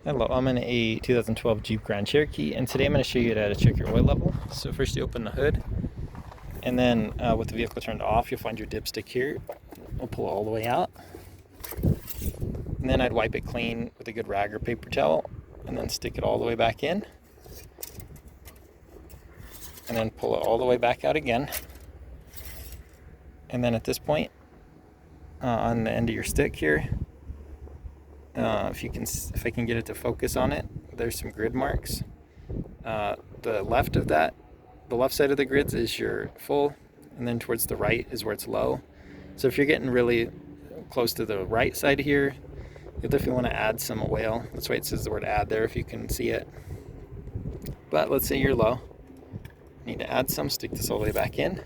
Hello, I'm in a 2012 Jeep Grand Cherokee, and today I'm going to show you how to check your oil level. So first you open the hood, and then with the vehicle turned off, you'll find your dipstick here. We'll pull it all the way out. And then I'd wipe it clean with a good rag or paper towel, and then stick it all the way back in. And then pull it all the way back out again. And then at this point, on the end of your stick here, if I can get it to focus on it, there's some grid marks. The left side of the grids is your full, and then towards the right is where it's low. So if you're getting really close to the right side here, you'll definitely want to add some oil. That's why it says the word add there if you can see it. But let's say you're low. You need to add some, stick this all the way back in.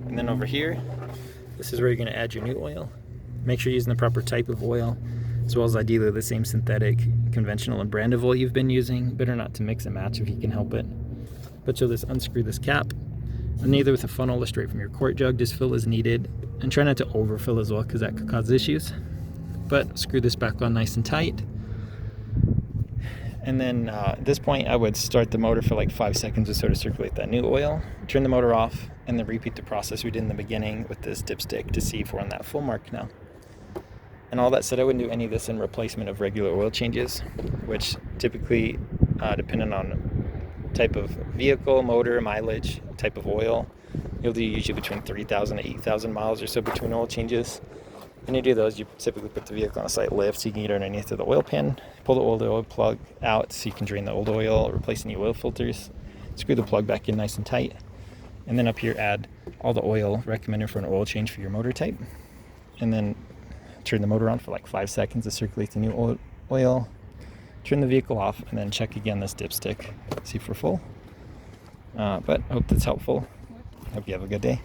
And then over here, this is where you're going to add your new oil. Make sure you're using the proper type of oil, as well as ideally the same synthetic, conventional, and brand of oil you've been using. Better not to mix and match if you can help it. But you'll just unscrew this cap, and either with a funnel or straight from your quart jug, just fill as needed. And try not to overfill as well, because that could cause issues. But screw this back on nice and tight. And then at this point, I would start the motor for like 5 seconds to sort of circulate that new oil. Turn the motor off, and then repeat the process we did in the beginning with this dipstick to see if we're on that full mark now. And all that said, I wouldn't do any of this in replacement of regular oil changes, which typically, depending on type of vehicle, motor, mileage, type of oil, you'll do usually between 3,000 to 8,000 miles or so between oil changes. When you do those, you typically put the vehicle on a slight lift so you can get underneath of the oil pan, pull the old oil plug out so you can drain the old oil, replace any oil filters, screw the plug back in nice and tight, and then up here add all the oil recommended for an oil change for your motor type, and then turn the motor on for like 5 seconds to circulate the new oil, turn the vehicle off, and then check again this dipstick, see if we're full. But I hope that's helpful. Hope you have a good day.